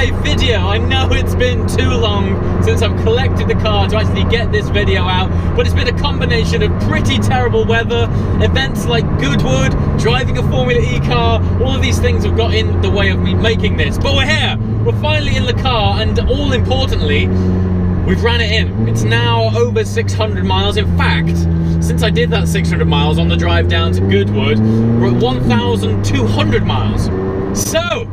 live video. I know it's been too long since I've collected the car to actually get this video out, but it's been a combination of pretty terrible weather, events like Goodwood, driving a Formula E car. All of these things have got in the way of me making this, but we're here. We're finally in the car, and all importantly, we've ran it in. It's now over 600 miles. In fact, since I did that 600 miles on the drive down to Goodwood, we're at 1,200 miles. So,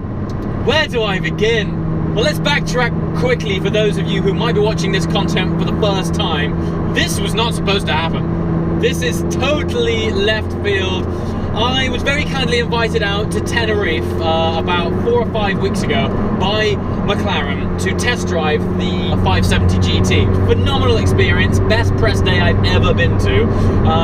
where do I begin? Well, let's backtrack quickly for those of you who might be watching this content for the first time. This was not supposed to happen. This is totally left field. I was very kindly invited out to Tenerife about 4 or 5 weeks ago by McLaren to test drive the 570 GT. Phenomenal experience, best press day I've ever been to.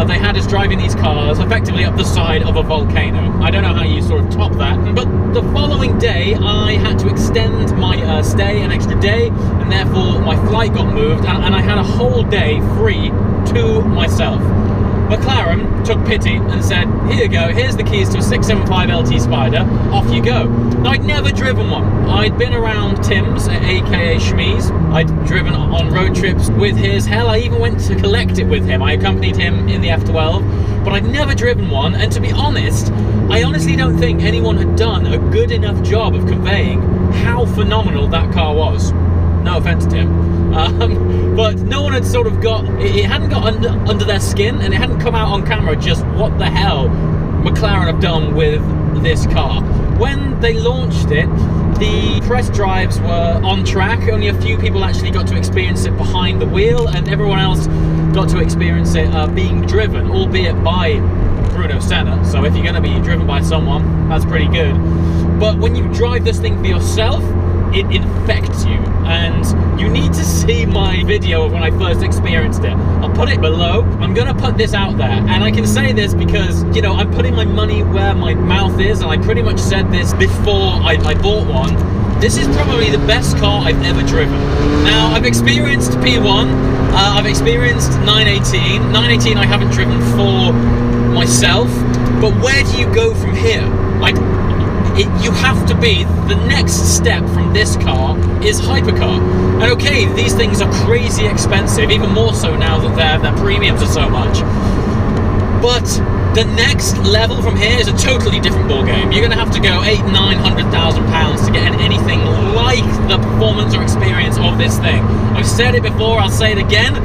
They had us driving these cars effectively up the side of a volcano. I don't know how you sort of top that, but the following day I had to extend my stay an extra day, and therefore my flight got moved, and I had a whole day free to myself. McLaren took pity and said, here you go, here's the keys to a 675 LT Spider, off you go. Now, I'd never driven one. I'd been around Tim's, aka Shmeez. I'd driven on road trips with his. Hell, I even went to collect it with him. I accompanied him in the F12, but I'd never driven one, and to be honest, I honestly don't think anyone had done a good enough job of conveying how phenomenal that car was. No offense to Tim. But no one had sort of got, it hadn't got under their skin, and it hadn't come out on camera just what the hell McLaren have done with this car. When they launched it, the press drives were on track. Only a few people actually got to experience it behind the wheel, and everyone else got to experience it being driven, albeit by Bruno Senna. So if you're going to be driven by someone, that's pretty good. But when you drive this thing for yourself, it infects you, and you need to see my video of when I first experienced it. I'll put it below. I'm gonna put this out there, and I can say this because, you know, I'm putting my money where my mouth is, and I pretty much said this before I bought one. This is probably the best car I've ever driven. Now, I've experienced P1, I've experienced 918. 918 I haven't driven for myself, but where do you go from here? You have to be, the next step from this car is hypercar. And okay, these things are crazy expensive, even more so now that their premiums are so much. But the next level from here is a totally different ballgame. You're going to have to go £800,000–900,000 to get anything like the performance or experience of this thing. I've said it before, I'll say it again.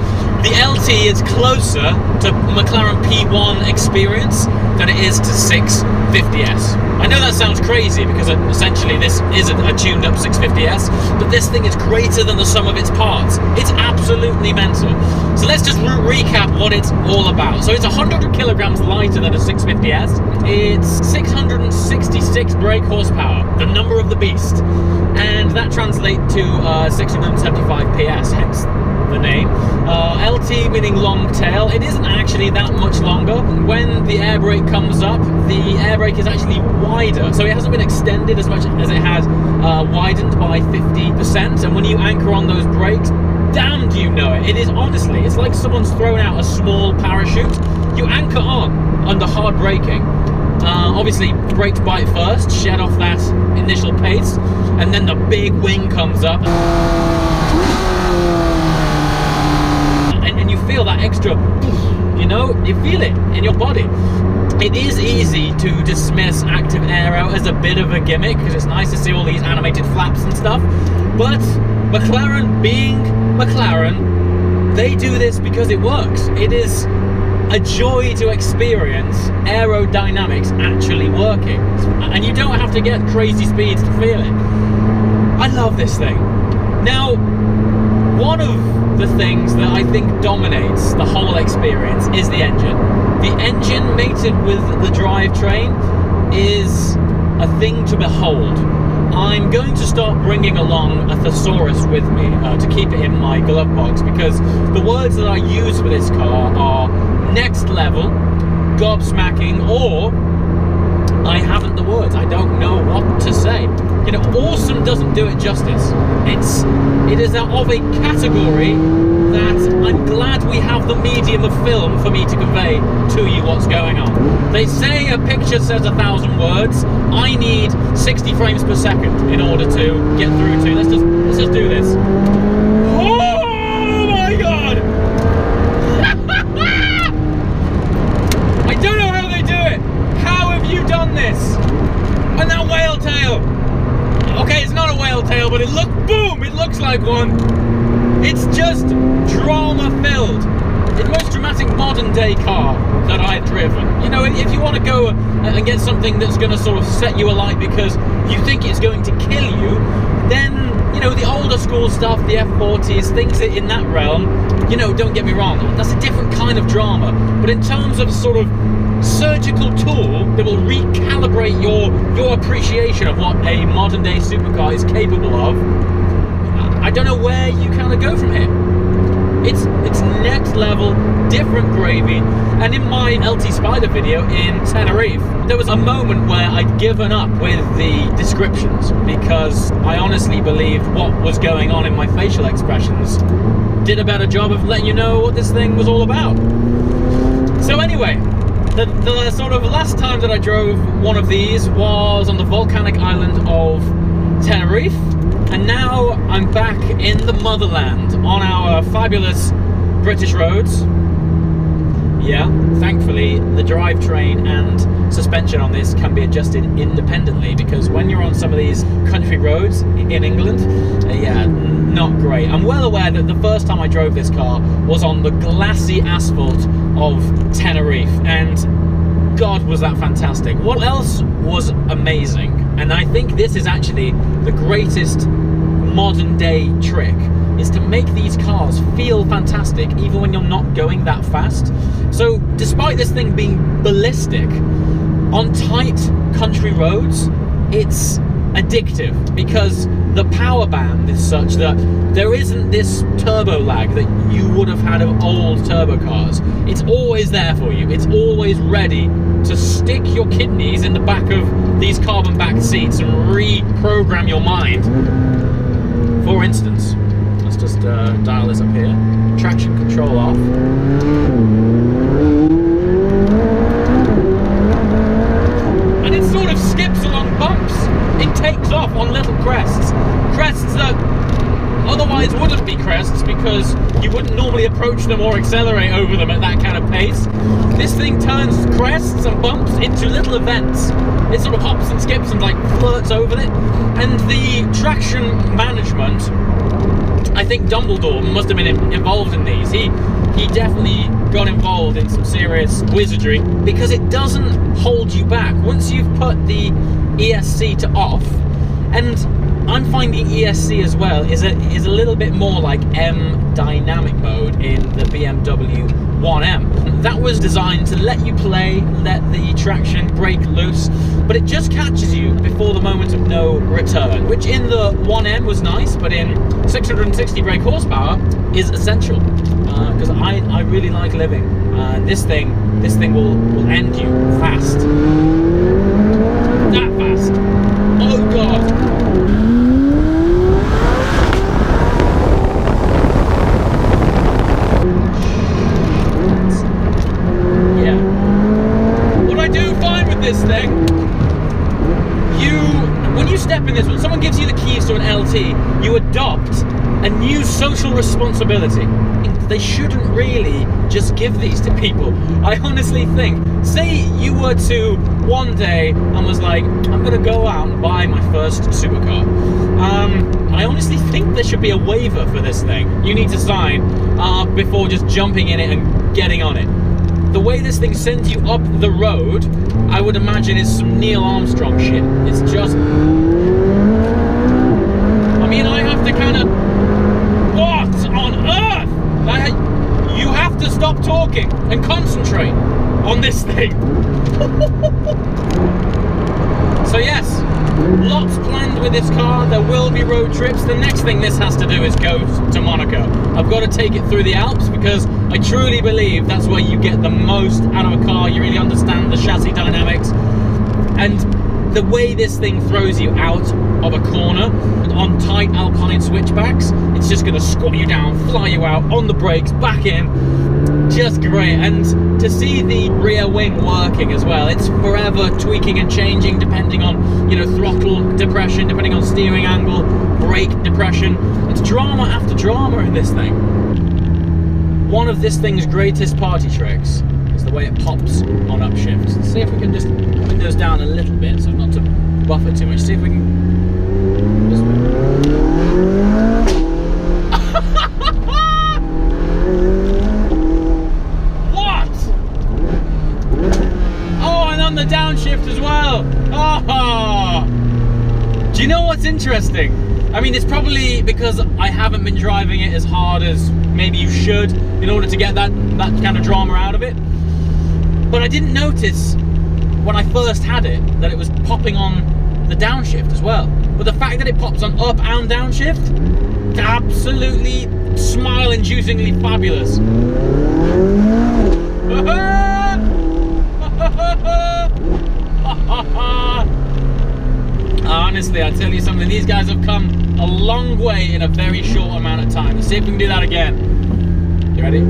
The LT is closer to McLaren P1 experience than it is to 650S. I know that sounds crazy because essentially this isn't a tuned up 650S, but this thing is greater than the sum of its parts. It's absolutely mental. So let's just recap what it's all about. So it's 100 kilograms lighter than a 650S. It's 666 brake horsepower, the number of the beast, and that translates to 675 PS, hence the name. LT meaning long tail. It isn't actually that much longer. When the air brake comes up, the air brake is actually wider, so it hasn't been extended as much as it has widened by 50%. And when you anchor on those brakes, damn do you know it. It is honestly, it's like someone's thrown out a small parachute. You anchor on under hard braking. Obviously, brakes bite first, shed off that initial pace, and then the big wing comes up. And you feel that extra, you know, you feel it in your body. It is easy to dismiss active aero as a bit of a gimmick because it's nice to see all these animated flaps and stuff, but McLaren being McLaren, they do this because it works. It is a joy to experience aerodynamics actually working, and you don't have to get crazy speeds to feel it. I love this thing. Now, one of the things that I think dominates the whole experience is the engine. The engine mated with the drivetrain is a thing to behold. I'm going to start bringing along a thesaurus with me to keep it in my glove box, because the words that I use for this car are next level, gobsmacking, or I haven't the words. I don't know what to say. you know, awesome doesn't do it justice. It is of a category that I'm glad we have the medium of film for me to convey to you what's going on. They say a picture says 1,000 words. I need 60 frames per second in order to get through to. Let's just do this. Oh my god! I don't know how they do it. How have you done this? And that whale tail. Okay, it's not a whale tail, but it looks like one. It's just drama-filled. It's the most dramatic modern-day car that I've driven. You know, if you want to go and get something that's going to sort of set you alight because you think it's going to kill you, then, you know, the older school stuff, the F40s, things in that realm, you know, don't get me wrong, that's a different kind of drama. But in terms of sort of surgical tool that will recalibrate your appreciation of what a modern-day supercar is capable of, I don't know where you kind of go from here. It's next level, different gravy. And in my LT Spider video in Tenerife, there was a moment where I'd given up with the descriptions because I honestly believed what was going on in my facial expressions did a better job of letting you know what this thing was all about. So anyway, the sort of last time that I drove one of these was on the volcanic island of Tenerife. And now I'm back in the motherland on our fabulous British roads. Yeah, thankfully the drivetrain and suspension on this can be adjusted independently, because when you're on some of these country roads in England, yeah, not great. I'm well aware that the first time I drove this car was on the glassy asphalt of Tenerife, and God, was that fantastic. What else was amazing, and I think this is actually the greatest modern day trick, is to make these cars feel fantastic even when you're not going that fast. So despite this thing being ballistic, on tight country roads, it's addictive because the power band is such that there isn't this turbo lag that you would have had of old turbo cars. It's always there for you. It's always ready to stick your kidneys in the back of these carbon backed seats and reprogram your mind. For instance, let's just dial this up here. Traction control off. And it sort of skips along bumps. It takes off on little crests. Crests that otherwise wouldn't be crests because you wouldn't normally approach them or accelerate over them at that kind of pace. This thing turns crests and bumps into little events. It sort of hops and skips and like flirts over it. And the traction management, I think Dumbledore must have been involved in these. He definitely got involved in some serious wizardry, because it doesn't hold you back once you've put the ESC to off. And I'm finding ESC as well is a little bit more like M dynamic mode in the BMW 1M. That was designed to let you play, let the traction break loose, but it just catches you before the moment of no return, which in the 1M was nice, but in 660 brake horsepower is essential, because I really like living. This thing will end you fast. That fast. Oh god. This thing, when you step in this, when someone gives you the keys to an LT, you adopt a new social responsibility. They shouldn't really just give these to people. I honestly think, say you were to one day and was like, I'm gonna go out and buy my first supercar. I honestly think there should be a waiver for this thing you need to sign before just jumping in it and getting on it. The way this thing sends you up the road, I would imagine is some Neil Armstrong shit. It's just... I mean, I have to kind of... What on earth? You have to stop talking and concentrate on this thing. So yes, lots planned with this car. There will be road trips. The next thing this has to do is go to Monaco. I've got to take it through the Alps because I truly believe that's where you get the most out of a car. You really understand the chassis dynamics. And the way this thing throws you out of a corner on tight alpine switchbacks, it's just going to squat you down, fly you out on the brakes, back in. Just great. And to see the rear wing working as well, it's forever tweaking and changing depending on, you know, throttle depression, depending on steering angle, brake depression. It's drama after drama in this thing. One of this thing's greatest party tricks is the way it pops on upshifts. Let's see if we can just windows down a little bit so not to buffer too much. See if we can just... What? Oh, and on the downshift as well. Oh. Do you know what's interesting? I mean, it's probably because I haven't been driving it as hard as maybe you should in order to get that kind of drama out of it. But I didn't notice when I first had it that it was popping on the downshift as well. But the fact that it pops on up and downshift, it's absolutely smile-inducingly fabulous. Honestly, I tell you something, these guys have come a long way in a very short amount of time. Let's see if we can do that again. You ready?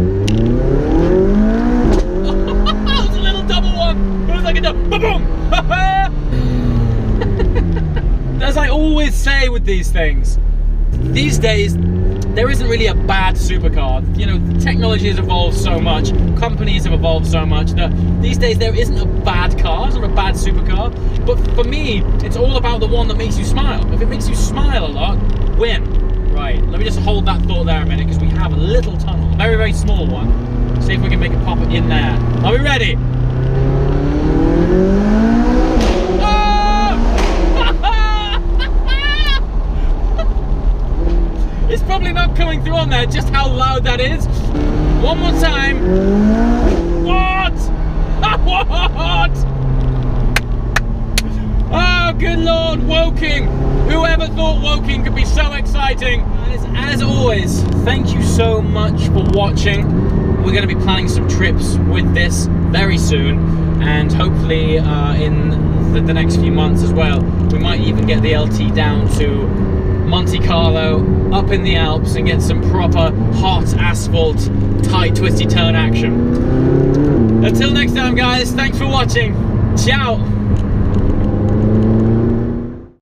That was a little double one. It was like a double, boom! As I always say with these things, these days, there isn't really a bad supercar. You know, technology has evolved so much, companies have evolved so much that these days there isn't a bad car, it's not a bad supercar. But for me, it's all about the one that makes you smile. If it makes you smile a lot, win. Right, let me just hold that thought there a minute because we have a little tunnel, a very, very small one. See if we can make it pop in there. Are we ready? It's probably not coming through on there, just how loud that is. One more time. What? What? Oh, good Lord, Woking. Whoever thought Woking could be so exciting? As always, thank you so much for watching. We're going to be planning some trips with this very soon, and hopefully in the next few months as well. We might even get the LT down to Monte Carlo, up in the Alps, and get some proper hot asphalt, tight twisty turn action. Until next time, guys, thanks for watching. Ciao.